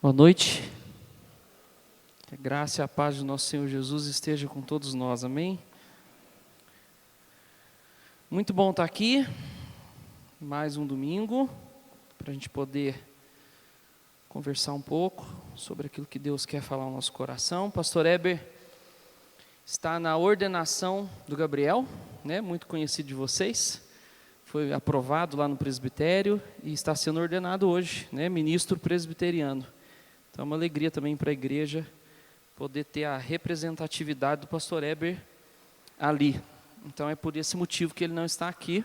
Boa noite. Que a graça e a paz do nosso Senhor Jesus esteja com todos nós, amém? Muito bom estar aqui, mais um domingo, para a gente poder conversar um pouco sobre aquilo que Deus quer falar ao nosso coração. Pastor Heber está na ordenação do Gabriel, né? Muito conhecido de vocês, foi aprovado lá no presbitério e está sendo ordenado hoje, né? Ministro presbiteriano. Então é uma alegria também para a igreja poder ter a representatividade do pastor Heber ali. Então é por esse motivo que ele não está aqui.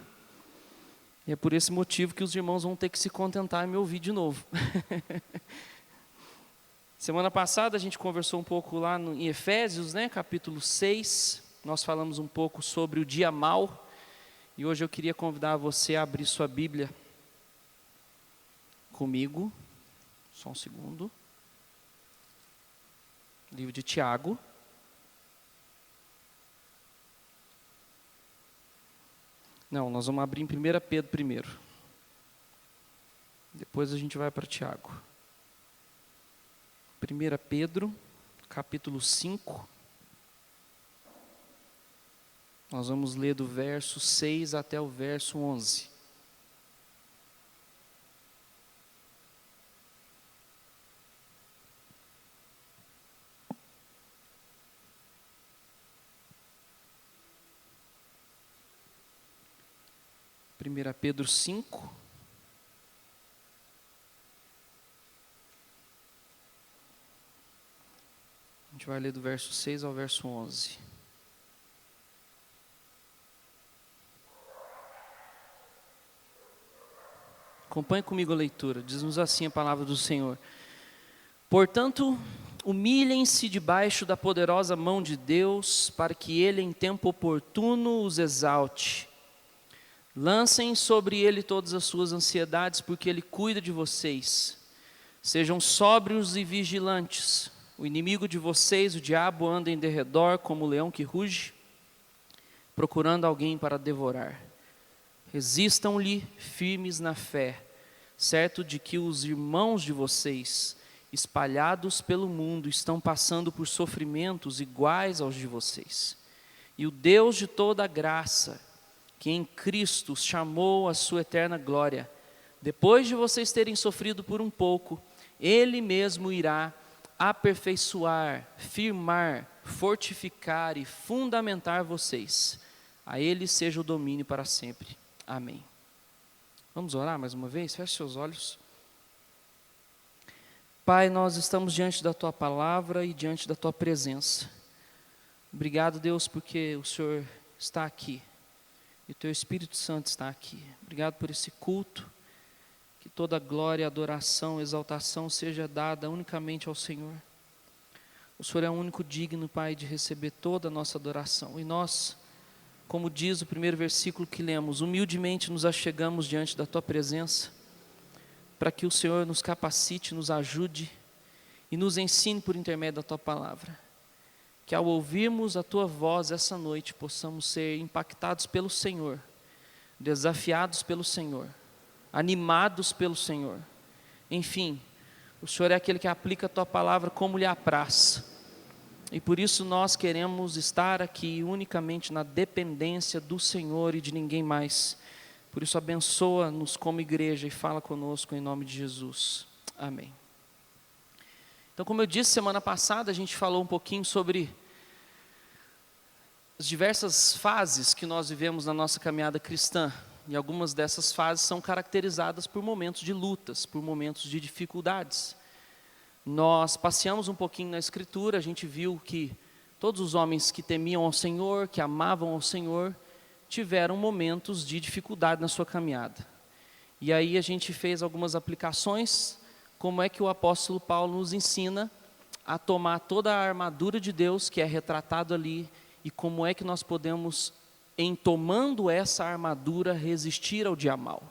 E é por esse motivo que os irmãos vão ter que se contentar em me ouvir de novo. Semana passada a gente conversou um pouco lá em Efésios, né, capítulo 6. Nós falamos um pouco sobre o dia mau. E hoje eu queria convidar você a abrir sua Bíblia comigo. Só um segundo. Livro de Tiago. Não, nós vamos abrir em 1 Pedro primeiro. Depois a gente vai para Tiago. 1 Pedro, capítulo 5. Nós vamos ler do verso 6 até o verso 11. Primeira Pedro 5. A gente vai ler do verso 6 ao verso 11. Acompanhe comigo a leitura. Diz-nos assim a palavra do Senhor. Portanto, humilhem-se debaixo da poderosa mão de Deus, para que Ele em tempo oportuno os exalte. Lancem sobre Ele todas as suas ansiedades, porque Ele cuida de vocês. Sejam sóbrios e vigilantes. O inimigo de vocês, o diabo, anda em derredor como o leão que ruge, procurando alguém para devorar. Resistam-lhe firmes na fé, certo de que os irmãos de vocês, espalhados pelo mundo, estão passando por sofrimentos iguais aos de vocês. E o Deus de toda a graça, que em Cristo os chamou à sua eterna glória, depois de vocês terem sofrido por um pouco, Ele mesmo irá aperfeiçoar, firmar, fortificar e fundamentar vocês. A Ele seja o domínio para sempre. Amém. Vamos orar mais uma vez? Feche seus olhos. Pai, nós estamos diante da Tua palavra e diante da Tua presença. Obrigado, Deus, porque o Senhor está aqui. E o Teu Espírito Santo está aqui. Obrigado por esse culto. Que toda glória, adoração, exaltação seja dada unicamente ao Senhor. O Senhor é o único digno, Pai, de receber toda a nossa adoração. E nós, como diz o primeiro versículo que lemos, humildemente nos achegamos diante da Tua presença, para que o Senhor nos capacite, nos ajude e nos ensine por intermédio da Tua palavra. Que ao ouvirmos a Tua voz essa noite, possamos ser impactados pelo Senhor, desafiados pelo Senhor, animados pelo Senhor. Enfim, o Senhor é aquele que aplica a Tua palavra como lhe apraz. E por isso nós queremos estar aqui unicamente na dependência do Senhor e de ninguém mais. Por isso abençoa-nos como igreja e fala conosco em nome de Jesus. Amém. Então, como eu disse, semana passada a gente falou um pouquinho sobre as diversas fases que nós vivemos na nossa caminhada cristã. E algumas dessas fases são caracterizadas por momentos de lutas, por momentos de dificuldades. Nós passeamos um pouquinho na Escritura, a gente viu que todos os homens que temiam ao Senhor, que amavam ao Senhor, tiveram momentos de dificuldade na sua caminhada. E aí a gente fez algumas aplicações, como é que o apóstolo Paulo nos ensina a tomar toda a armadura de Deus, que é retratado ali, e como é que nós podemos, em tomando essa armadura, resistir ao dia mau.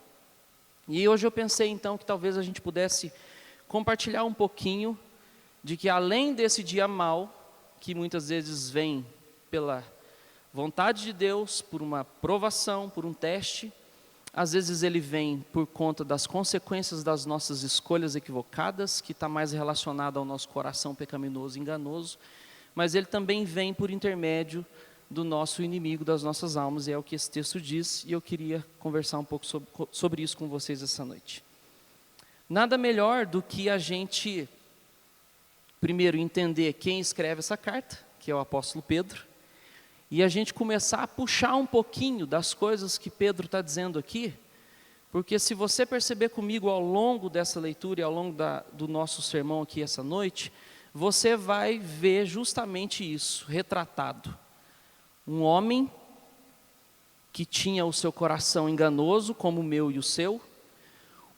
E hoje eu pensei então que talvez a gente pudesse compartilhar um pouquinho de que além desse dia mau, que muitas vezes vem pela vontade de Deus, por uma provação, por um teste, Às vezes ele vem por conta das consequências das nossas escolhas equivocadas, que está mais relacionado ao nosso coração pecaminoso e enganoso, mas ele também vem por intermédio do nosso inimigo, das nossas almas, e é o que esse texto diz, e eu queria conversar um pouco sobre isso com vocês essa noite. Nada melhor do que a gente, primeiro, entender quem escreve essa carta, que é o apóstolo Pedro, e a gente começar a puxar um pouquinho das coisas que Pedro está dizendo aqui, porque se você perceber comigo ao longo dessa leitura e ao longo do nosso sermão aqui essa noite, você vai ver justamente isso, retratado. Um homem que tinha o seu coração enganoso, como o meu e o seu,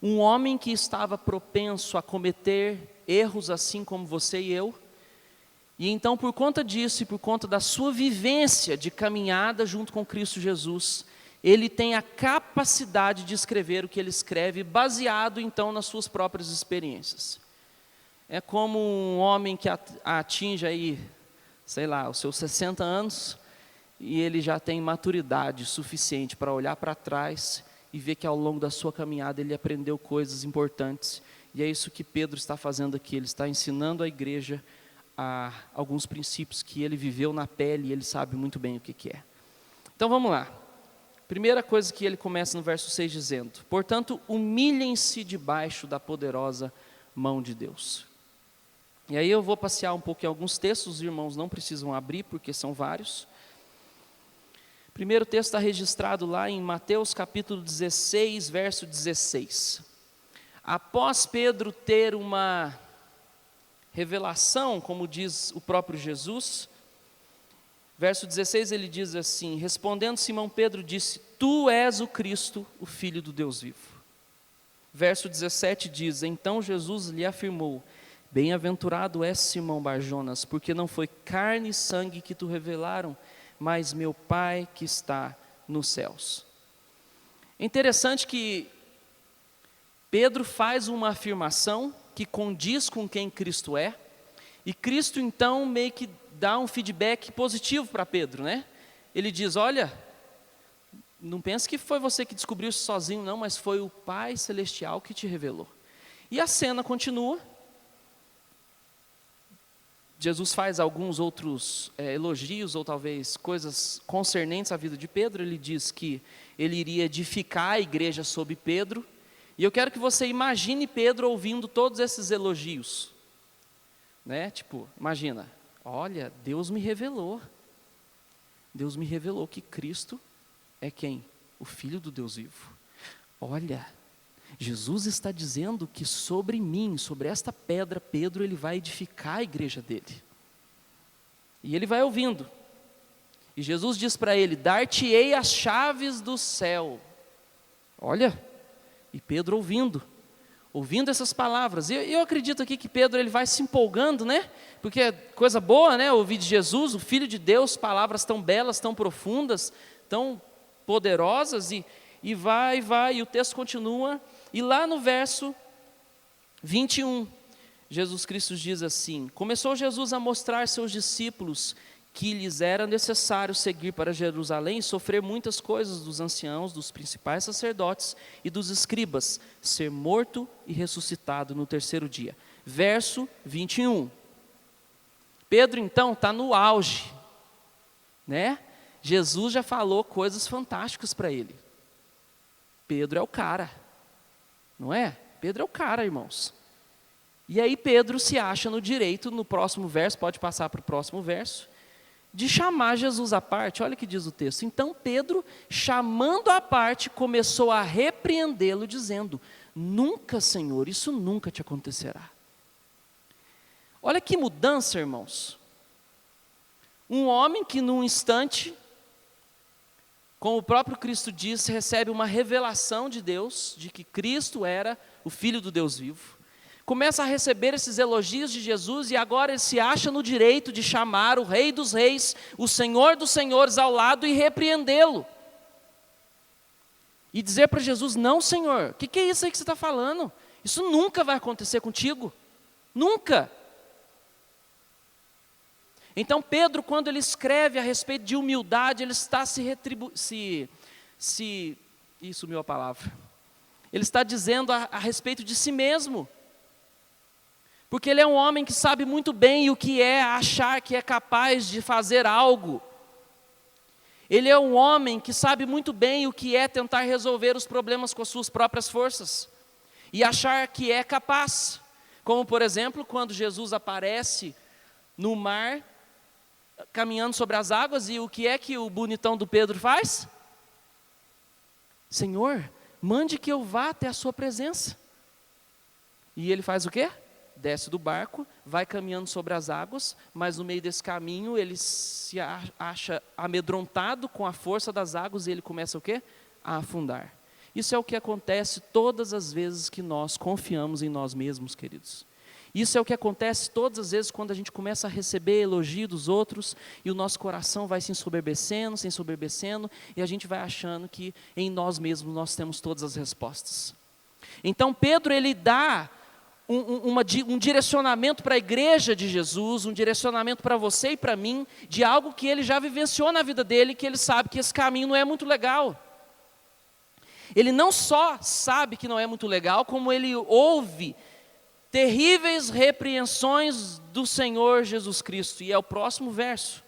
um homem que estava propenso a cometer erros assim como você e eu, e então por conta disso e por conta da sua vivência de caminhada junto com Cristo Jesus, ele tem a capacidade de escrever o que ele escreve, baseado então nas suas próprias experiências. É como um homem que atinge aí, sei lá, os seus 60 anos, e ele já tem maturidade suficiente para olhar para trás e ver que ao longo da sua caminhada ele aprendeu coisas importantes. E é isso que Pedro está fazendo aqui, ele está ensinando a igreja a alguns princípios que ele viveu na pele e ele sabe muito bem o que é. Então vamos lá. Primeira coisa que ele começa no verso 6 dizendo: portanto, humilhem-se debaixo da poderosa mão de Deus. E aí eu vou passear um pouco em alguns textos, os irmãos não precisam abrir porque são vários. O primeiro texto está registrado lá em Mateus capítulo 16, verso 16. Após Pedro ter uma revelação, como diz o próprio Jesus, verso 16 ele diz assim: respondendo Simão Pedro disse: tu és o Cristo, o Filho do Deus vivo. Verso 17 diz: então Jesus lhe afirmou: bem-aventurado és Simão Barjonas, porque não foi carne e sangue que te revelaram, mas meu Pai que está nos céus. É interessante que Pedro faz uma afirmação que condiz com quem Cristo é, e Cristo então meio que dá um feedback positivo para Pedro, né? Ele diz: olha, não pense que foi você que descobriu isso sozinho não, mas foi o Pai Celestial que te revelou. E a cena continua. Jesus faz alguns outros elogios, ou talvez coisas concernentes à vida de Pedro. Ele diz que ele iria edificar a igreja sob Pedro. E eu quero que você imagine Pedro ouvindo todos esses elogios. Né? Tipo, imagina, olha, Deus me revelou que Cristo é quem? O Filho do Deus vivo. Olha, Jesus está dizendo que sobre mim, sobre esta pedra, Pedro, ele vai edificar a igreja dele. E ele vai ouvindo. E Jesus diz para ele: dar-te-ei as chaves do céu. Olha, e Pedro ouvindo essas palavras. E eu acredito aqui que Pedro ele vai se empolgando, né? Porque é coisa boa, né? Ouvir de Jesus, o Filho de Deus, palavras tão belas, tão profundas, tão poderosas, e vai, e o texto continua. E lá no verso 21, Jesus Cristo diz assim: começou Jesus a mostrar aos seus discípulos que lhes era necessário seguir para Jerusalém e sofrer muitas coisas dos anciãos, dos principais sacerdotes e dos escribas, ser morto e ressuscitado no terceiro dia. Verso 21. Pedro então está no auge, né? Jesus já falou coisas fantásticas para ele. Pedro é o cara. Não é? Pedro é o cara, irmãos. E aí Pedro se acha no direito, no próximo verso, pode passar para o próximo verso, de chamar Jesus à parte. Olha o que diz o texto. Então Pedro, chamando à parte, começou a repreendê-lo, dizendo: nunca, Senhor, isso nunca te acontecerá. Olha que mudança, irmãos. Um homem que num instante, como o próprio Cristo disse, recebe uma revelação de Deus, de que Cristo era o Filho do Deus vivo. Começa a receber esses elogios de Jesus e agora ele se acha no direito de chamar o Rei dos Reis, o Senhor dos Senhores ao lado e repreendê-lo. E dizer para Jesus: não, Senhor, o que é isso aí que você está falando? Isso nunca vai acontecer contigo. Nunca. Então Pedro, quando ele escreve a respeito de humildade, ele está se Ih, sumiu a palavra. Ele está dizendo a respeito de si mesmo. Porque ele é um homem que sabe muito bem o que é achar que é capaz de fazer algo. Ele é um homem que sabe muito bem o que é tentar resolver os problemas com as suas próprias forças. E achar que é capaz. Como, por exemplo, quando Jesus aparece no mar, caminhando sobre as águas, e o que é que o bonitão do Pedro faz? Senhor, mande que eu vá até a sua presença. E ele faz o quê? Desce do barco, vai caminhando sobre as águas, mas no meio desse caminho ele se acha amedrontado com a força das águas e ele começa o quê? A afundar. Isso é o que acontece todas as vezes que nós confiamos em nós mesmos, queridos. Isso é o que acontece todas as vezes quando a gente começa a receber elogio dos outros e o nosso coração vai se ensoberbecendo, e a gente vai achando que em nós mesmos nós temos todas as respostas. Então Pedro, ele dá um direcionamento para a igreja de Jesus, um direcionamento para você e para mim, de algo que ele já vivenciou na vida dele, que ele sabe que esse caminho não é muito legal. Ele não só sabe que não é muito legal, como ele ouve terríveis repreensões do Senhor Jesus Cristo. E é o próximo verso.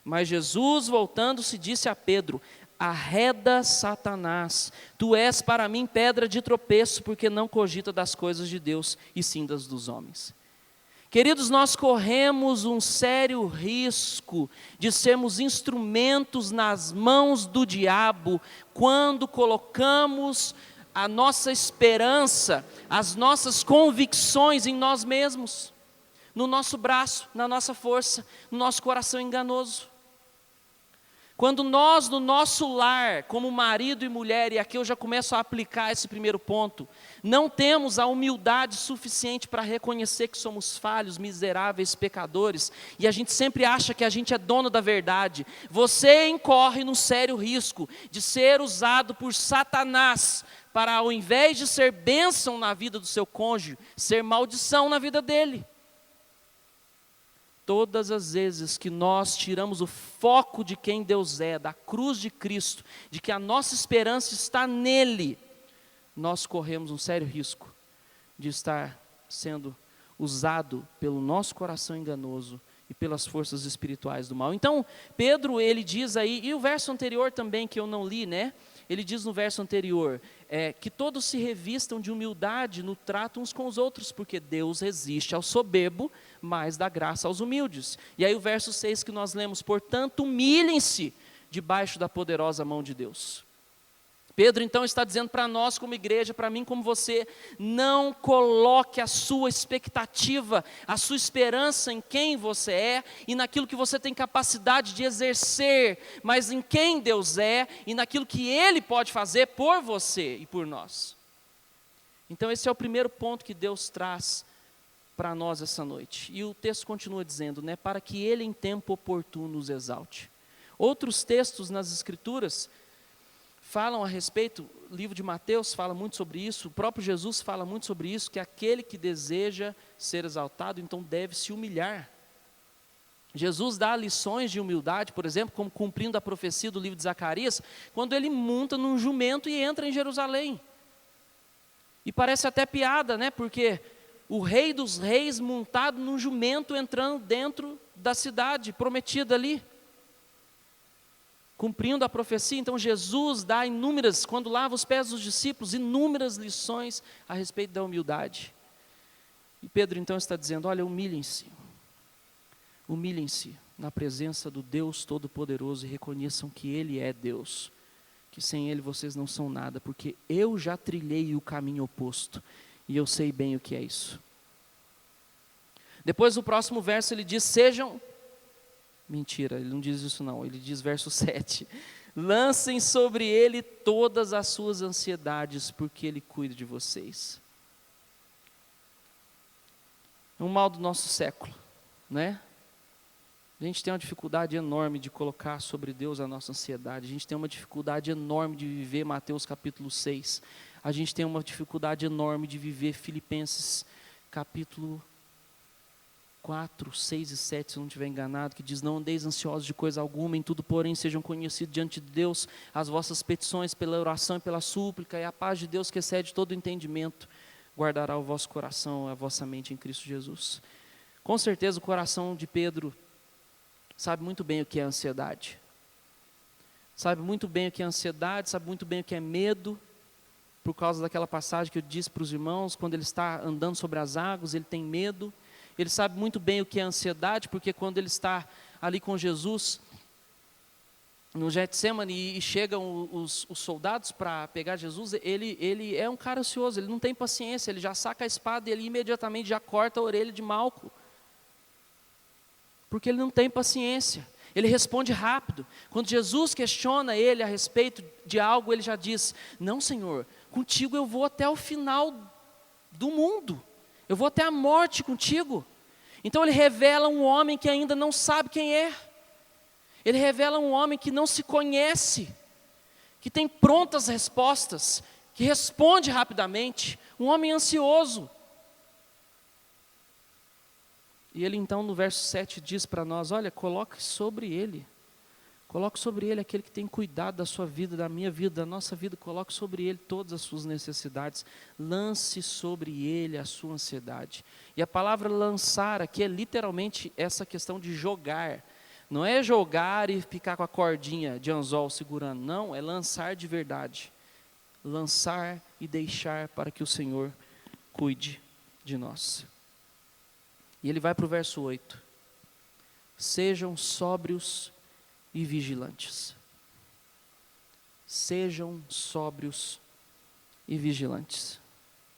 Mas Jesus, voltando-se, disse a Pedro: arreda, Satanás, tu és para mim pedra de tropeço, porque não cogita das coisas de Deus, e sim das dos homens. Queridos, nós corremos um sério risco de sermos instrumentos nas mãos do diabo, quando colocamos a nossa esperança, as nossas convicções em nós mesmos, no nosso braço, na nossa força, no nosso coração enganoso. Quando nós, no nosso lar, como marido e mulher, e aqui eu já começo a aplicar esse primeiro ponto, não temos a humildade suficiente para reconhecer que somos falhos, miseráveis, pecadores, e a gente sempre acha que a gente é dono da verdade, você incorre num sério risco de ser usado por Satanás, para ao invés de ser bênção na vida do seu cônjuge, ser maldição na vida dele. Todas as vezes que nós tiramos o foco de quem Deus é, da cruz de Cristo, de que a nossa esperança está nele, nós corremos um sério risco de estar sendo usado pelo nosso coração enganoso e pelas forças espirituais do mal. Então, Pedro, ele diz aí, e o verso anterior também que eu não li, né? Ele diz no verso anterior, que todos se revistam de humildade no trato uns com os outros, porque Deus resiste ao soberbo, mas dá graça aos humildes. E aí o verso 6 que nós lemos, portanto, humilhem-se debaixo da poderosa mão de Deus. Pedro então está dizendo para nós como igreja, para mim como você, não coloque a sua expectativa, a sua esperança em quem você é e naquilo que você tem capacidade de exercer, mas em quem Deus é e naquilo que Ele pode fazer por você e por nós. Então esse é o primeiro ponto que Deus traz para nós essa noite. E o texto continua dizendo, né, para que Ele em tempo oportuno os exalte. Outros textos nas Escrituras falam a respeito, o livro de Mateus fala muito sobre isso, o próprio Jesus fala muito sobre isso, que aquele que deseja ser exaltado, então deve se humilhar. Jesus dá lições de humildade, por exemplo, como cumprindo a profecia do livro de Zacarias, quando ele monta num jumento e entra em Jerusalém. E parece até piada, né? Porque o rei dos reis montado num jumento entrando dentro da cidade prometida ali, cumprindo a profecia. Então Jesus dá inúmeras, quando lava os pés dos discípulos, inúmeras lições a respeito da humildade. E Pedro então está dizendo, olha, humilhem-se na presença do Deus Todo-Poderoso e reconheçam que Ele é Deus, que sem Ele vocês não são nada, porque eu já trilhei o caminho oposto, e eu sei bem o que é isso. Depois do próximo verso ele diz, sejam... Mentira, ele não diz isso não, ele diz verso 7. Lancem sobre ele todas as suas ansiedades, porque ele cuida de vocês. É um mal do nosso século, né? A gente tem uma dificuldade enorme de colocar sobre Deus a nossa ansiedade. A gente tem uma dificuldade enorme de viver Mateus capítulo 6. A gente tem uma dificuldade enorme de viver Filipenses capítulo 4, 6 e 7, se eu não estiver enganado, que diz: não andeis ansiosos de coisa alguma, em tudo, porém, sejam conhecidos diante de Deus as vossas petições pela oração e pela súplica, e a paz de Deus que excede todo o entendimento, guardará o vosso coração, a vossa mente em Cristo Jesus. Com certeza o coração de Pedro sabe muito bem o que é ansiedade. Sabe muito bem o que é ansiedade, sabe muito bem o que é medo, por causa daquela passagem que eu disse para os irmãos, quando ele está andando sobre as águas, ele tem medo. Ele sabe muito bem o que é ansiedade, porque quando ele está ali com Jesus, no Getsemane, e chegam os soldados para pegar Jesus, ele é um cara ansioso, ele não tem paciência, ele já saca a espada e ele imediatamente já corta a orelha de Malco. Porque ele não tem paciência, ele responde rápido. Quando Jesus questiona ele a respeito de algo, ele já diz: não, Senhor, contigo eu vou até o final do mundo, eu vou até a morte contigo. Então ele revela um homem que ainda não sabe quem é, ele revela um homem que não se conhece, que tem prontas respostas, que responde rapidamente, um homem ansioso. E ele então no verso 7 diz para nós: olha, coloque sobre ele aquele que tem cuidado da sua vida, da minha vida, da nossa vida, coloque sobre ele todas as suas necessidades, lance sobre ele a sua ansiedade. E a palavra lançar aqui é literalmente essa questão de jogar, não é jogar e ficar com a cordinha de anzol segurando, não, é lançar de verdade, lançar e deixar para que o Senhor cuide de nós. E ele vai para o verso 8, sejam sóbrios e vigilantes. Sejam sóbrios e vigilantes.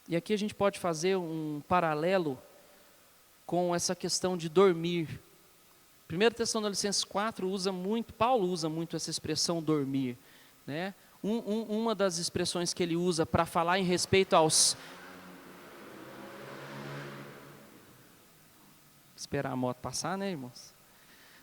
E aqui a gente pode fazer um paralelo com essa questão de dormir. 1 Tessalonicenses 4 Paulo usa muito essa expressão dormir, né? Uma das expressões que ele usa para falar em respeito aos... Esperar a moto passar, né, irmãos?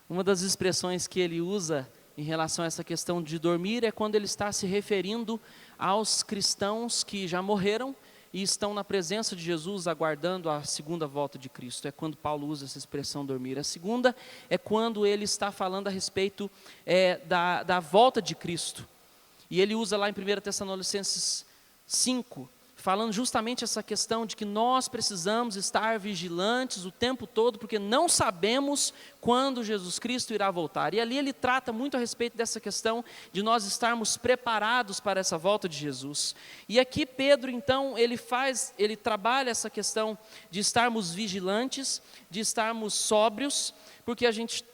Uma das expressões que ele usa em relação a essa questão de dormir é quando ele está se referindo aos cristãos que já morreram e estão na presença de Jesus aguardando a segunda volta de Cristo. É quando Paulo usa essa expressão dormir. A segunda é quando ele está falando a respeito da volta de Cristo. E ele usa lá em 1 Tessalonicenses 5, falando justamente essa questão de que nós precisamos estar vigilantes o tempo todo, porque não sabemos quando Jesus Cristo irá voltar. E ali ele trata muito a respeito dessa questão de nós estarmos preparados para essa volta de Jesus. E aqui Pedro, então, ele trabalha essa questão de estarmos vigilantes, de estarmos sóbrios, porque a gente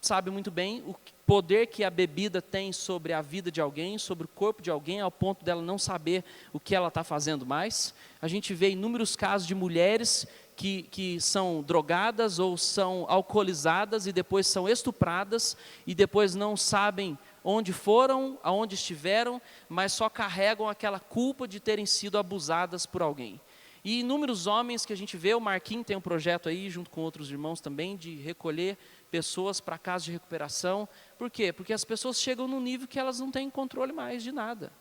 sabe muito bem o poder que a bebida tem sobre a vida de alguém, sobre o corpo de alguém, ao ponto dela não saber o que ela está fazendo mais. A gente vê inúmeros casos de mulheres que são drogadas ou são alcoolizadas e depois são estupradas e depois não sabem onde foram, aonde estiveram, mas só carregam aquela culpa de terem sido abusadas por alguém. E inúmeros homens que a gente vê, o Marquinhos tem um projeto aí, junto com outros irmãos também, de recolher pessoas para casa de recuperação. Por quê? Porque as pessoas chegam num nível que elas não têm controle mais de nada.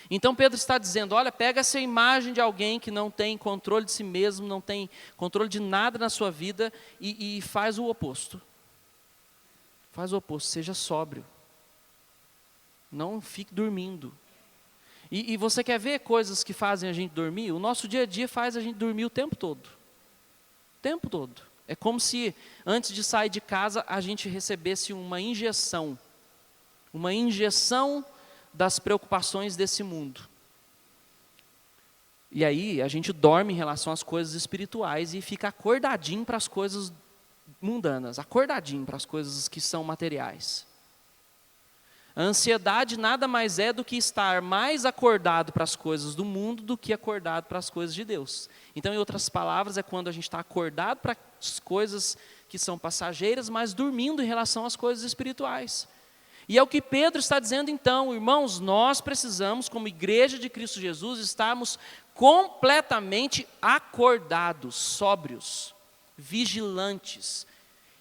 Então Pedro está dizendo: olha, pega essa imagem de alguém que não tem controle de si mesmo, não tem controle de nada na sua vida e faz o oposto. Faz o oposto, seja sóbrio. Não fique dormindo. E você quer ver coisas que fazem a gente dormir? O nosso dia a dia faz a gente dormir o tempo todo. O tempo todo. É como se antes de sair de casa a gente recebesse uma injeção das preocupações desse mundo. E aí a gente dorme em relação às coisas espirituais e fica acordadinho para as coisas mundanas, acordadinho para as coisas que são materiais. A ansiedade nada mais é do que estar mais acordado para as coisas do mundo do que acordado para as coisas de Deus. Então, em outras palavras, é quando a gente está acordado para as coisas que são passageiras, mas dormindo em relação às coisas espirituais. E é o que Pedro está dizendo então: irmãos, nós precisamos, como igreja de Cristo Jesus, estarmos completamente acordados, sóbrios, vigilantes.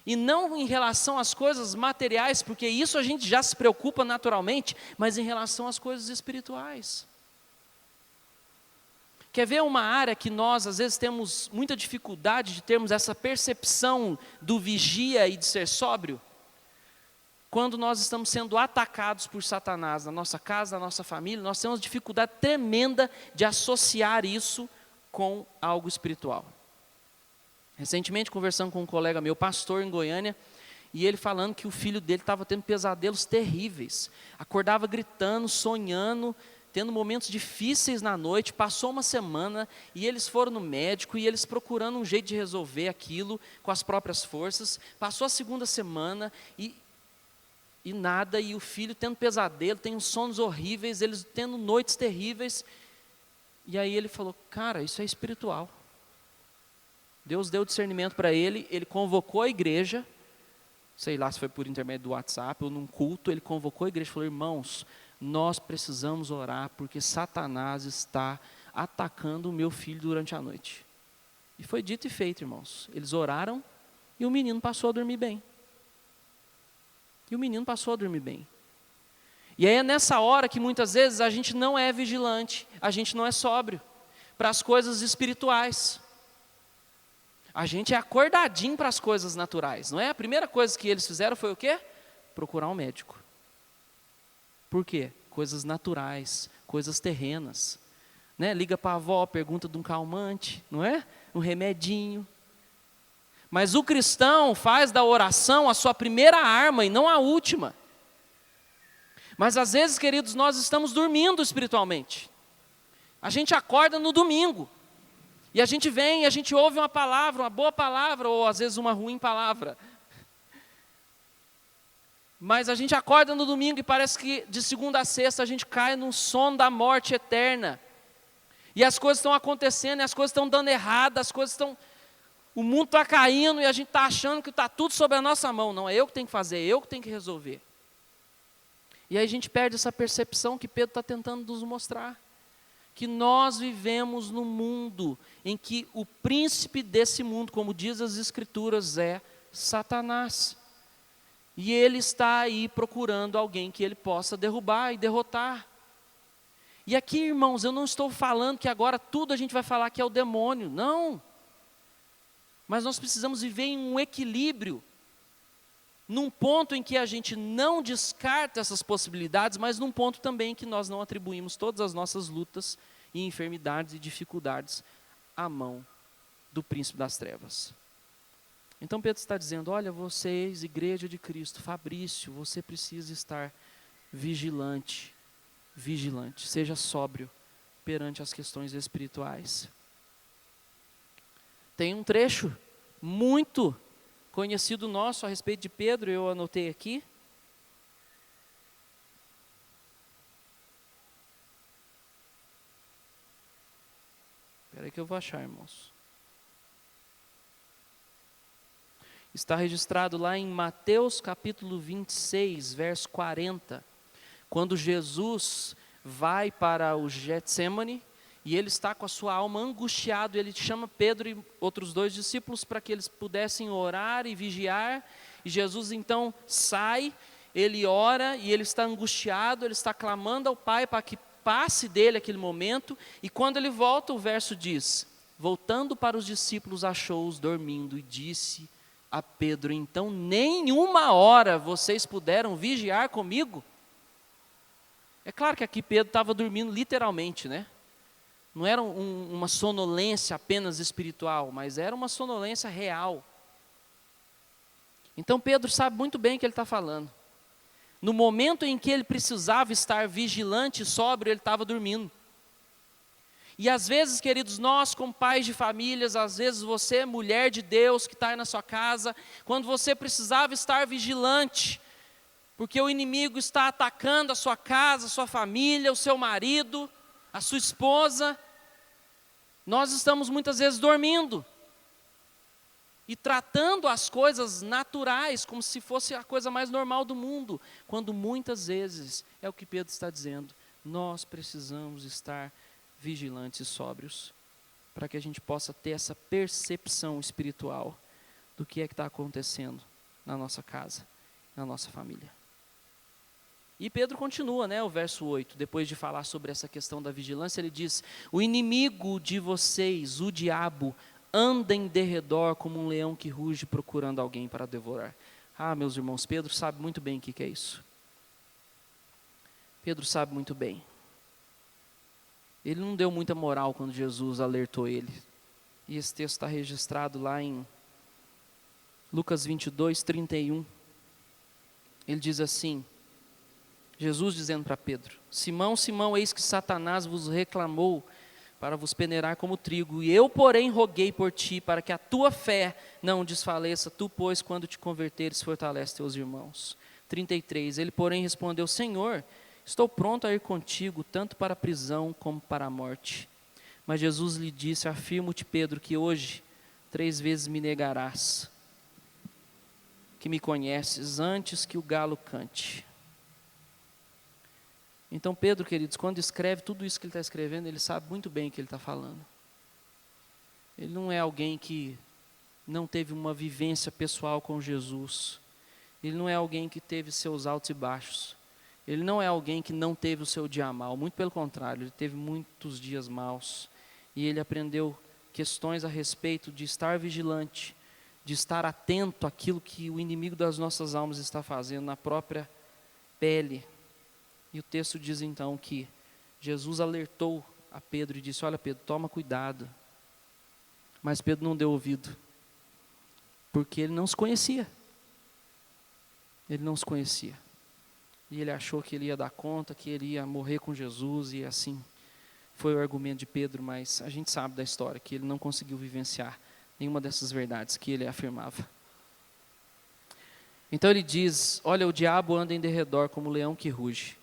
E não em relação às coisas materiais, porque isso a gente já se preocupa naturalmente, mas em relação às coisas espirituais. Quer ver uma área que nós, às vezes, temos muita dificuldade de termos essa percepção do vigia e de ser sóbrio? Quando nós estamos sendo atacados por Satanás na nossa casa, na nossa família, nós temos dificuldade tremenda de associar isso com algo espiritual. Recentemente, conversando com um colega meu, pastor em Goiânia, e ele falando que o filho dele estava tendo pesadelos terríveis. Acordava gritando, sonhando, tendo momentos difíceis na noite. Passou uma semana e eles foram no médico e eles procurando um jeito de resolver aquilo com as próprias forças. Passou a segunda semana e nada, e o filho tendo pesadelo, tem uns sonos horríveis, eles tendo noites terríveis. E aí ele falou, cara, isso é espiritual. Deus deu discernimento para ele, ele convocou a igreja, sei lá se foi por intermédio do WhatsApp ou num culto, ele convocou a igreja e falou, irmãos, nós precisamos orar porque Satanás está atacando o meu filho durante a noite. E foi dito e feito, irmãos. Eles oraram e o menino passou a dormir bem. E aí é nessa hora que muitas vezes a gente não é vigilante, a gente não é sóbrio para as coisas espirituais. A gente é acordadinho para as coisas naturais, não é? A primeira coisa que eles fizeram foi o quê? Procurar um médico. Por quê? Coisas naturais, coisas terrenas. Né? Liga para a avó, pergunta de um calmante, não é? Um remedinho. Mas o cristão faz da oração a sua primeira arma e não a última. Mas às vezes, queridos, nós estamos dormindo espiritualmente. A gente acorda no domingo. E a gente vem, e a gente ouve uma palavra, uma boa palavra, ou às vezes uma ruim palavra. Mas a gente acorda no domingo e parece que de segunda a sexta a gente cai num sono da morte eterna. E as coisas estão acontecendo, e as coisas estão dando errado, as coisas estão... O mundo está caindo e a gente está achando que está tudo sob a nossa mão. Não, é eu que tenho que fazer, é eu que tenho que resolver. E aí a gente perde essa percepção que Pedro está tentando nos mostrar. Que nós vivemos num mundo em que o príncipe desse mundo, como diz as Escrituras, é Satanás. E ele está aí procurando alguém que ele possa derrubar e derrotar. E aqui, irmãos, eu não estou falando que agora tudo a gente vai falar que é o demônio, não. Mas nós precisamos viver em um equilíbrio, num ponto em que a gente não descarta essas possibilidades, mas num ponto também em que nós não atribuímos todas as nossas lutas e enfermidades e dificuldades à mão do príncipe das trevas. Então Pedro está dizendo, olha, vocês, igreja de Cristo, Fabrício, você precisa estar vigilante, seja sóbrio perante as questões espirituais. Tem um trecho muito conhecido nosso a respeito de Pedro, eu anotei aqui. Espera aí que eu vou achar, irmãos. Está registrado lá em Mateus capítulo 26, verso 40, quando Jesus vai para o Getsemane, e ele está com a sua alma angustiado, ele chama Pedro e outros 2 discípulos para que eles pudessem orar e vigiar, e Jesus então sai, ele ora e ele está angustiado, ele está clamando ao Pai para que passe dele aquele momento, e quando ele volta, o verso diz, voltando para os discípulos, achou-os dormindo e disse a Pedro, então nenhuma hora vocês puderam vigiar comigo? É claro que aqui Pedro estava dormindo literalmente, né? Não era uma sonolência apenas espiritual, mas era uma sonolência real. Então Pedro sabe muito bem o que ele está falando. No momento em que ele precisava estar vigilante e sóbrio, ele estava dormindo. E às vezes, queridos, nós como pais de famílias, às vezes você, mulher de Deus que está aí na sua casa, quando você precisava estar vigilante, porque o inimigo está atacando a sua casa, a sua família, o seu marido, a sua esposa, nós estamos muitas vezes dormindo e tratando as coisas naturais como se fosse a coisa mais normal do mundo, quando muitas vezes, é o que Pedro está dizendo, nós precisamos estar vigilantes e sóbrios, para que a gente possa ter essa percepção espiritual do que é que está acontecendo na nossa casa, na nossa família. E Pedro continua, o verso 8, depois de falar sobre essa questão da vigilância, ele diz: o inimigo de vocês, o diabo, anda em derredor como um leão que ruge procurando alguém para devorar. Ah, meus irmãos, Pedro sabe muito bem o que é isso. Pedro sabe muito bem. Ele não deu muita moral quando Jesus alertou ele. E esse texto está registrado lá em Lucas 22, 31. Ele diz assim, Jesus dizendo para Pedro: Simão, Simão, eis que Satanás vos reclamou para vos peneirar como trigo, e eu, porém, roguei por ti, para que a tua fé não desfaleça, tu, pois, quando te converteres, fortalece teus irmãos. 33, ele, porém, respondeu: Senhor, estou pronto a ir contigo, tanto para a prisão como para a morte. Mas Jesus lhe disse: afirmo-te, Pedro, que hoje 3 vezes me negarás, que me conheces, antes que o galo cante. Então Pedro, queridos, quando escreve tudo isso que ele está escrevendo, ele sabe muito bem o que ele está falando. Ele não é alguém que não teve uma vivência pessoal com Jesus. Ele não é alguém que teve seus altos e baixos. Ele não é alguém que não teve o seu dia mal. Muito pelo contrário, ele teve muitos dias maus. E ele aprendeu questões a respeito de estar vigilante, de estar atento àquilo que o inimigo das nossas almas está fazendo na própria pele. E o texto diz então que Jesus alertou a Pedro e disse: olha, Pedro, toma cuidado. Mas Pedro não deu ouvido, porque ele não se conhecia. Ele não se conhecia. E ele achou que ele ia dar conta, que ele ia morrer com Jesus, e assim foi o argumento de Pedro, mas a gente sabe da história, que ele não conseguiu vivenciar nenhuma dessas verdades que ele afirmava. Então ele diz: olha, o diabo anda em derredor como um leão que ruge,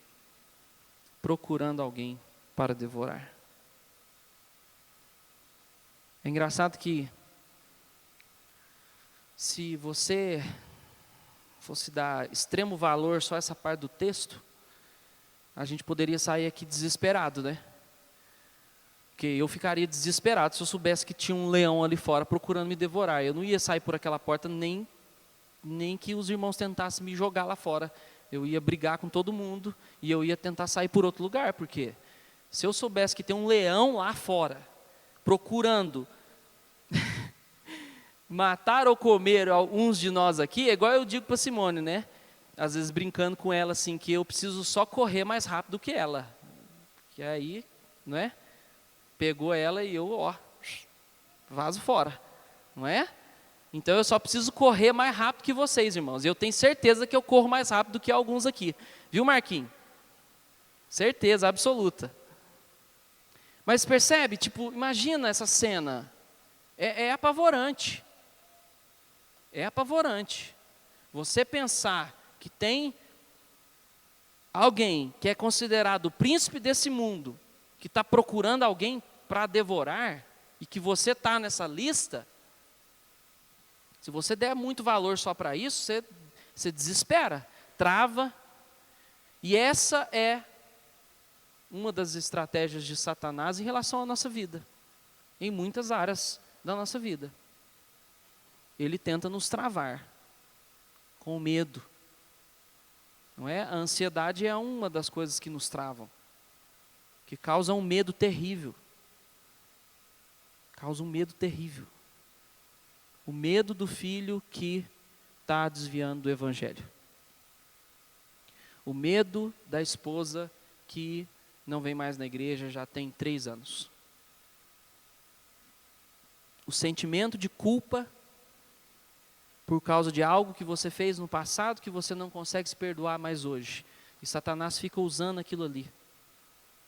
procurando alguém para devorar. É engraçado que, se você fosse dar extremo valor só a essa parte do texto, a gente poderia sair aqui desesperado, né? Porque eu ficaria desesperado se eu soubesse que tinha um leão ali fora procurando me devorar. Eu não ia sair por aquela porta nem que os irmãos tentassem me jogar lá fora. Eu ia brigar com todo mundo e eu ia tentar sair por outro lugar, porque se eu soubesse que tem um leão lá fora procurando matar ou comer alguns de nós aqui, é igual eu digo para Simone, né? Às vezes brincando com ela assim, que eu preciso só correr mais rápido que ela. Que aí, não é? Pegou ela e eu, vazo fora, não é? Então eu só preciso correr mais rápido que vocês, irmãos. Eu tenho certeza que eu corro mais rápido que alguns aqui. Viu, Marquinhos? Certeza absoluta. Mas percebe, imagina essa cena. É apavorante. É apavorante. Você pensar que tem alguém que é considerado o príncipe desse mundo, que está procurando alguém para devorar, e que você está nessa lista. Se você der muito valor só para isso, você desespera, trava. E essa é uma das estratégias de Satanás em relação à nossa vida, em muitas áreas da nossa vida. Ele tenta nos travar com medo. Não é? A ansiedade é uma das coisas que nos travam, que causa um medo terrível. Causa um medo terrível. O medo do filho que está desviando do evangelho. O medo da esposa que não vem mais na igreja já tem 3 anos. O sentimento de culpa por causa de algo que você fez no passado que você não consegue se perdoar mais hoje. E Satanás fica usando aquilo ali.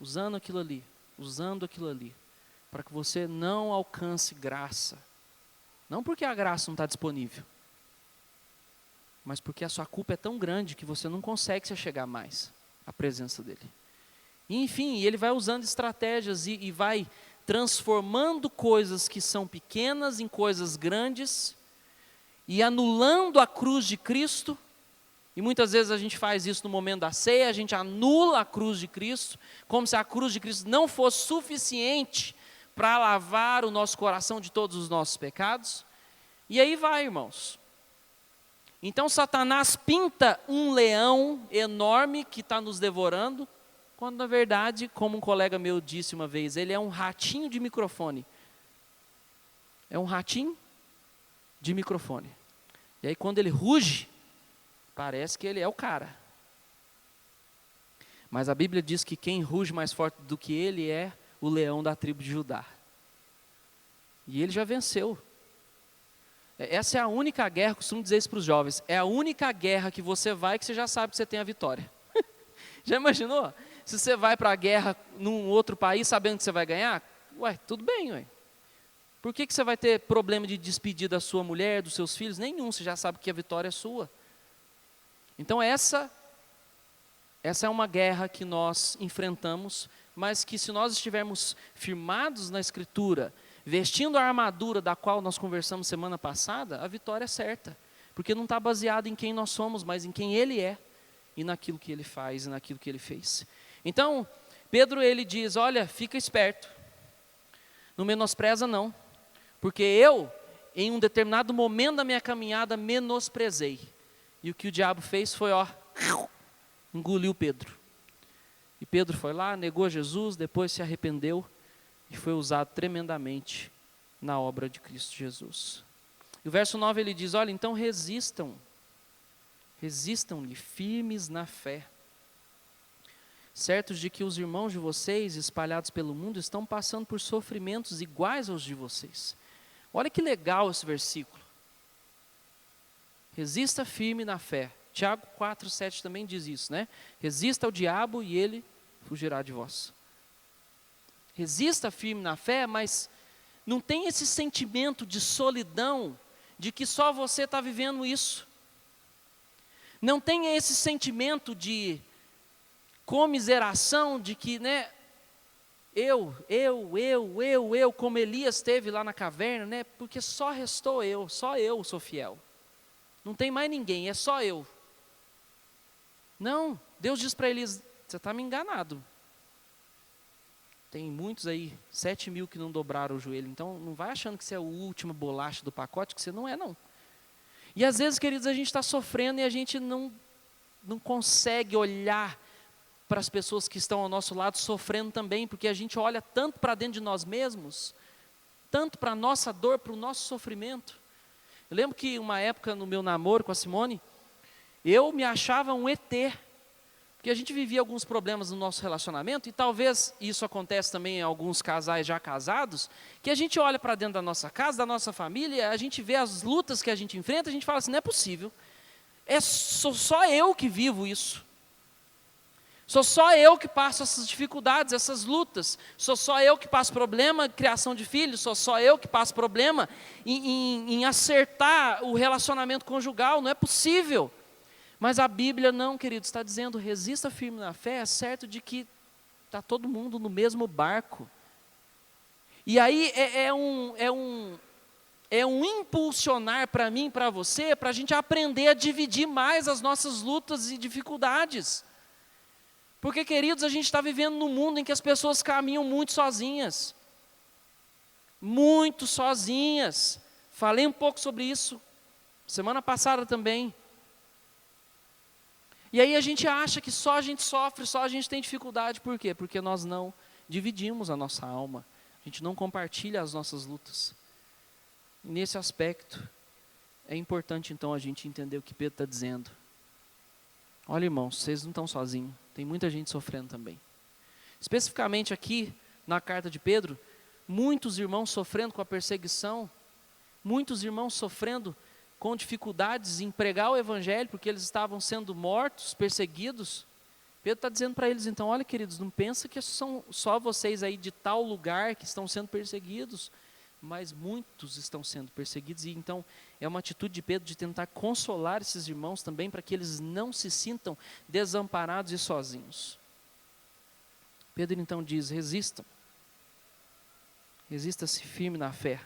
Usando aquilo ali. Usando aquilo ali. Para que você não alcance graça. Não porque a graça não está disponível, mas porque a sua culpa é tão grande que você não consegue se achegar mais à presença dele. E, enfim, ele vai usando estratégias e vai transformando coisas que são pequenas em coisas grandes e anulando a cruz de Cristo. E muitas vezes a gente faz isso no momento da ceia, a gente anula a cruz de Cristo, como se a cruz de Cristo não fosse suficiente para lavar o nosso coração de todos os nossos pecados. E aí vai, irmãos. Então Satanás pinta um leão enorme que está nos devorando, quando na verdade, como um colega meu disse uma vez, ele é um ratinho de microfone. É um ratinho de microfone. E aí quando ele ruge, parece que ele é o cara. Mas a Bíblia diz que quem ruge mais forte do que ele é o leão da tribo de Judá. E ele já venceu. Essa é a única guerra, costumo dizer isso para os jovens, é a única guerra que você vai que você já sabe que você tem a vitória. Já imaginou? Se você vai para a guerra num outro país sabendo que você vai ganhar, ué, tudo bem, ué. Por que você vai ter problema de despedir da sua mulher, dos seus filhos? Nenhum, você já sabe que a vitória é sua. Então essa é uma guerra que nós enfrentamos, mas que se nós estivermos firmados na Escritura, vestindo a armadura da qual nós conversamos semana passada, a vitória é certa. Porque não está baseado em quem nós somos, mas em quem Ele é, e naquilo que Ele faz, e naquilo que Ele fez. Então, Pedro ele diz, olha, fica esperto, não menospreza não, porque eu, em um determinado momento da minha caminhada, menosprezei. E o que o diabo fez foi, engoliu Pedro. E Pedro foi lá, negou Jesus, depois se arrependeu, e foi usado tremendamente na obra de Cristo Jesus. E o verso 9 ele diz, olha, então resistam-lhe firmes na fé, certos de que os irmãos de vocês, espalhados pelo mundo, estão passando por sofrimentos iguais aos de vocês. Olha que legal esse versículo. Resista firme na fé. Tiago 4,7 também diz isso, né? Resista ao diabo e ele fugirá de vós. Resista firme na fé, mas não tem esse sentimento de solidão, de que só você está vivendo isso. Não tenha esse sentimento de comiseração, de que, né, eu, como Elias teve lá na caverna, né, porque só restou eu, só eu sou fiel. Não tem mais ninguém, é só eu. Não, Deus diz para Elias, você está me enganado. Tem muitos aí, 7.000 que não dobraram o joelho, então não vai achando que você é o último bolacha do pacote, que você não é não. E às vezes, queridos, a gente está sofrendo e a gente não consegue olhar para as pessoas que estão ao nosso lado sofrendo também, porque a gente olha tanto para dentro de nós mesmos, tanto para a nossa dor, para o nosso sofrimento. Eu lembro que uma época no meu namoro com a Simone, eu me achava um ET, porque a gente vivia alguns problemas no nosso relacionamento, e talvez isso acontece também em alguns casais já casados, que a gente olha para dentro da nossa casa, da nossa família, a gente vê as lutas que a gente enfrenta, a gente fala assim, não é possível, sou só eu que vivo isso, sou só eu que passo essas dificuldades, essas lutas, sou só eu que passo problema de criação de filhos, sou só eu que passo problema em acertar o relacionamento conjugal, não é possível. Mas a Bíblia não, queridos, está dizendo, resista firme na fé, é certo de que está todo mundo no mesmo barco. E aí é um impulsionar para mim, para você, para a gente aprender a dividir mais as nossas lutas e dificuldades. Porque, queridos, a gente está vivendo num mundo em que as pessoas caminham muito sozinhas. Muito sozinhas. Falei um pouco sobre isso semana passada também. E aí a gente acha que só a gente sofre, só a gente tem dificuldade. Por quê? Porque nós não dividimos a nossa alma. A gente não compartilha as nossas lutas. E nesse aspecto, é importante então a gente entender o que Pedro está dizendo. Olha, irmãos, vocês não estão sozinhos. Tem muita gente sofrendo também. Especificamente aqui, na carta de Pedro, muitos irmãos sofrendo com a perseguição, muitos irmãos sofrendo com dificuldades em pregar o Evangelho, porque eles estavam sendo mortos, perseguidos. Pedro está dizendo para eles, então, olha, queridos, não pensa que são só vocês aí de tal lugar que estão sendo perseguidos, mas muitos estão sendo perseguidos, e então é uma atitude de Pedro de tentar consolar esses irmãos também, para que eles não se sintam desamparados e sozinhos. Pedro então diz, resistam, resista-se firme na fé.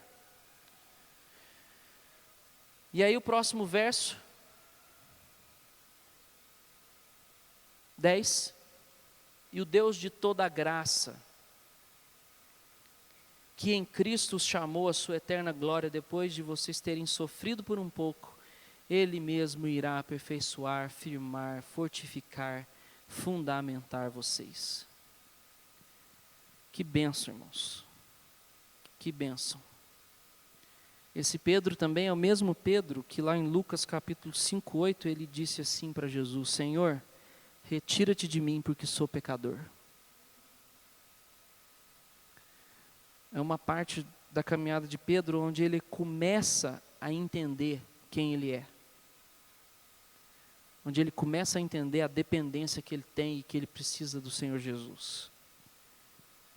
E aí o próximo verso, 10, e o Deus de toda a graça, que em Cristo os chamou à sua eterna glória, depois de vocês terem sofrido por um pouco, Ele mesmo irá aperfeiçoar, firmar, fortificar, fundamentar vocês. Que bênção, irmãos. Que bênção. Esse Pedro também é o mesmo Pedro que lá em Lucas capítulo 5:8 ele disse assim para Jesus: Senhor, retira-te de mim porque sou pecador. É uma parte da caminhada de Pedro onde ele começa a entender quem ele é. Onde ele começa a entender a dependência que ele tem e que ele precisa do Senhor Jesus.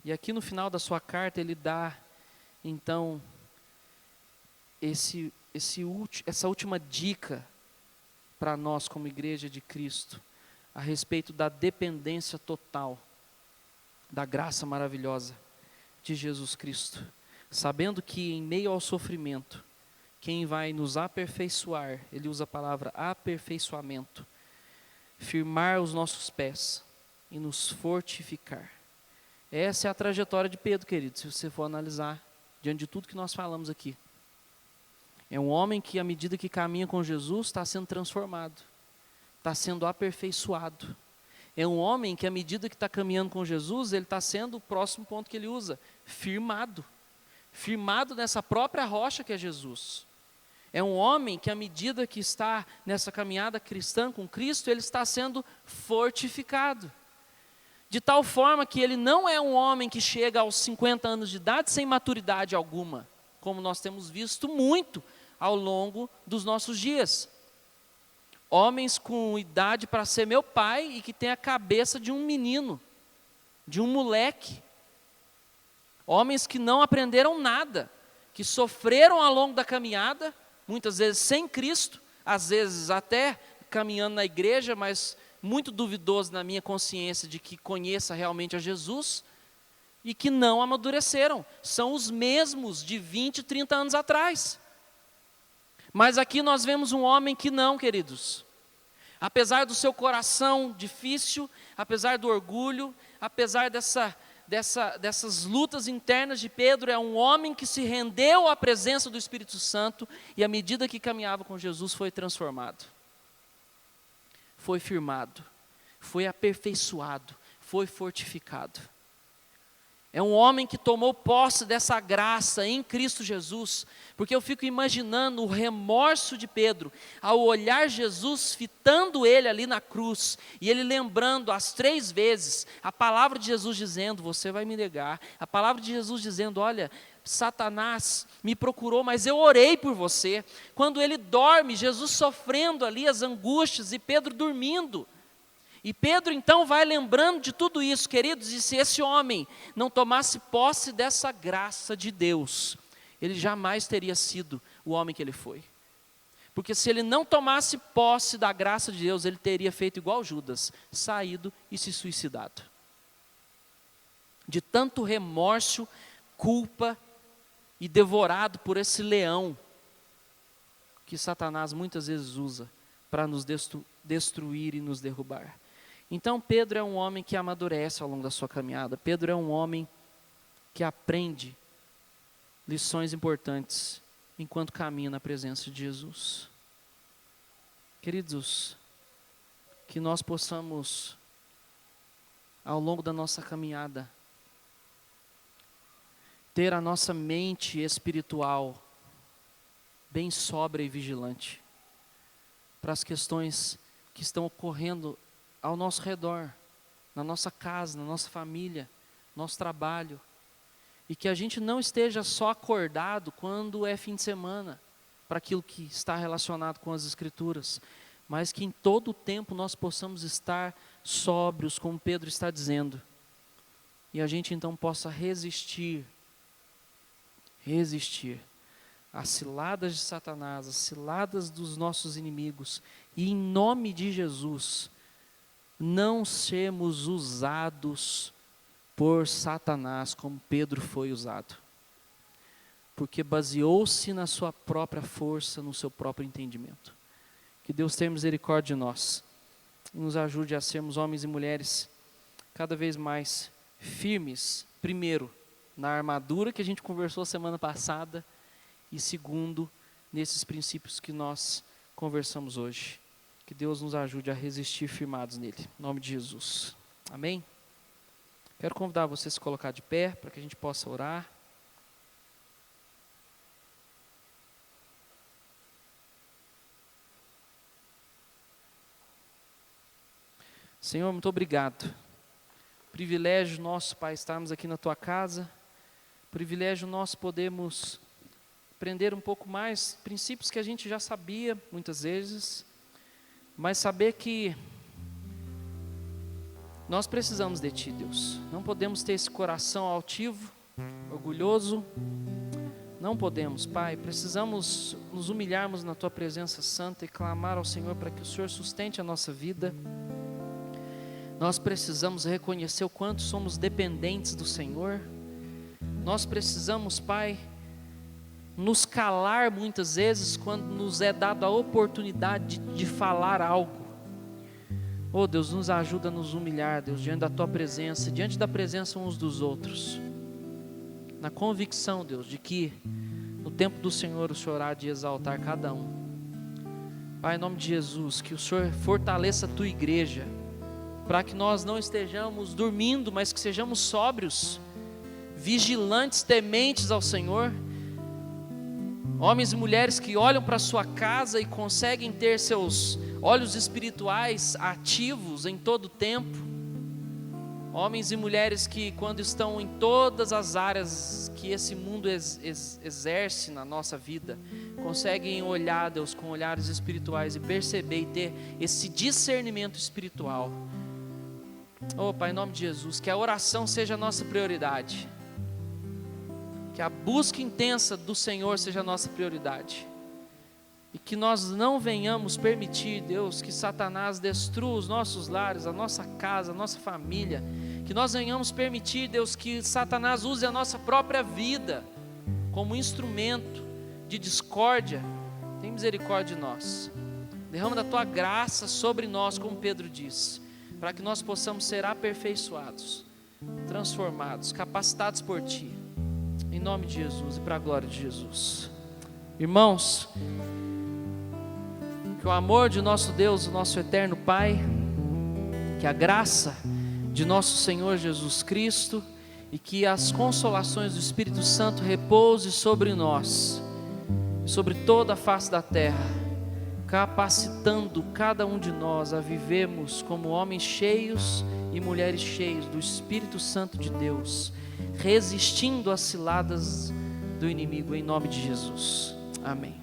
E aqui no final da sua carta ele dá, então, essa última dica para nós como igreja de Cristo, a respeito da dependência total, da graça maravilhosa de Jesus Cristo. Sabendo que em meio ao sofrimento, quem vai nos aperfeiçoar, ele usa a palavra aperfeiçoamento, firmar os nossos pés e nos fortificar. Essa é a trajetória de Pedro, querido, se você for analisar, diante de tudo que nós falamos aqui. É um homem que, à medida que caminha com Jesus, está sendo transformado, está sendo aperfeiçoado. É um homem que, à medida que está caminhando com Jesus, ele está sendo, o próximo ponto que ele usa, firmado. Firmado nessa própria rocha que é Jesus. É um homem que, à medida que está nessa caminhada cristã com Cristo, ele está sendo fortificado. De tal forma que ele não é um homem que chega aos 50 anos de idade sem maturidade alguma, como nós temos visto muito ao longo dos nossos dias. Homens com idade para ser meu pai e que tem a cabeça de um menino, de um moleque. Homens que não aprenderam nada, que sofreram ao longo da caminhada, muitas vezes sem Cristo, às vezes até caminhando na igreja, mas muito duvidoso na minha consciência de que conheça realmente a Jesus, e que não amadureceram. São os mesmos de 20, 30 anos atrás. Mas aqui nós vemos um homem que não, queridos. Apesar do seu coração difícil, apesar do orgulho, apesar dessas lutas internas de Pedro, é um homem que se rendeu à presença do Espírito Santo e à medida que caminhava com Jesus foi transformado. Foi firmado, foi aperfeiçoado, foi fortificado. É um homem que tomou posse dessa graça em Cristo Jesus, porque eu fico imaginando o remorso de Pedro, ao olhar Jesus fitando ele ali na cruz, e ele lembrando as 3 vezes, a palavra de Jesus dizendo, você vai me negar, a palavra de Jesus dizendo, olha, Satanás me procurou, mas eu orei por você. Quando ele dorme, Jesus sofrendo ali as angústias, e Pedro dormindo. E Pedro então vai lembrando de tudo isso, queridos, e se esse homem não tomasse posse dessa graça de Deus, ele jamais teria sido o homem que ele foi. Porque se ele não tomasse posse da graça de Deus, ele teria feito igual Judas, saído e se suicidado. De tanto remorso, culpa e devorado por esse leão que Satanás muitas vezes usa para nos destruir e nos derrubar. Então Pedro é um homem que amadurece ao longo da sua caminhada. Pedro é um homem que aprende lições importantes enquanto caminha na presença de Jesus. Queridos, que nós possamos, ao longo da nossa caminhada, ter a nossa mente espiritual bem sóbria e vigilante para as questões que estão ocorrendo ao nosso redor, na nossa casa, na nossa família, nosso trabalho, e que a gente não esteja só acordado quando é fim de semana, para aquilo que está relacionado com as Escrituras, mas que em todo o tempo nós possamos estar sóbrios, como Pedro está dizendo, e a gente então possa resistir às ciladas de Satanás, às ciladas dos nossos inimigos, e em nome de Jesus, não sermos usados por Satanás como Pedro foi usado, porque baseou-se na sua própria força, no seu próprio entendimento. Que Deus tenha misericórdia de nós e nos ajude a sermos homens e mulheres cada vez mais firmes, primeiro, na armadura que a gente conversou semana passada, e segundo, nesses princípios que nós conversamos hoje. Que Deus nos ajude a resistir firmados nele. Em nome de Jesus. Amém? Quero convidar você a se colocar de pé para que a gente possa orar. Senhor, muito obrigado. Privilégio nosso, Pai, estarmos aqui na Tua casa. Privilégio nosso podermos aprender um pouco mais princípios que a gente já sabia muitas vezes, mas saber que nós precisamos de Ti, Deus. Não podemos ter esse coração altivo, orgulhoso. Não podemos, Pai. Precisamos nos humilharmos na Tua presença santa e clamar ao Senhor para que o Senhor sustente a nossa vida. Nós precisamos reconhecer o quanto somos dependentes do Senhor. Nós precisamos, Pai, nos calar muitas vezes quando nos é dado a oportunidade de falar algo. Oh Deus, nos ajuda a nos humilhar, Deus, diante da Tua presença, diante da presença uns dos outros, na convicção, Deus, de que no tempo do Senhor o Senhor há de exaltar cada um. Pai, em nome de Jesus, que o Senhor fortaleça a Tua igreja, para que nós não estejamos dormindo, mas que sejamos sóbrios, vigilantes, tementes ao Senhor. Homens e mulheres que olham para a sua casa e conseguem ter seus olhos espirituais ativos em todo o tempo. Homens e mulheres que, quando estão em todas as áreas que esse mundo exerce na nossa vida, conseguem olhar, Deus, com olhares espirituais e perceber e ter esse discernimento espiritual. Oh Pai, em nome de Jesus, que a oração seja a nossa prioridade, que a busca intensa do Senhor seja a nossa prioridade, e que nós não venhamos permitir, Deus, que Satanás destrua os nossos lares, a nossa casa, a nossa família, que nós venhamos permitir, Deus, que Satanás use a nossa própria vida como instrumento de discórdia. Tem misericórdia de nós, derrama da Tua graça sobre nós, como Pedro diz, para que nós possamos ser aperfeiçoados, transformados, capacitados por Ti, em nome de Jesus e para a glória de Jesus. Irmãos, que o amor de nosso Deus, o nosso eterno Pai, que a graça de nosso Senhor Jesus Cristo e que as consolações do Espírito Santo repouse sobre nós, sobre toda a face da terra, capacitando cada um de nós a vivermos como homens cheios e mulheres cheios do Espírito Santo de Deus, resistindo às ciladas do inimigo, em nome de Jesus. Amém.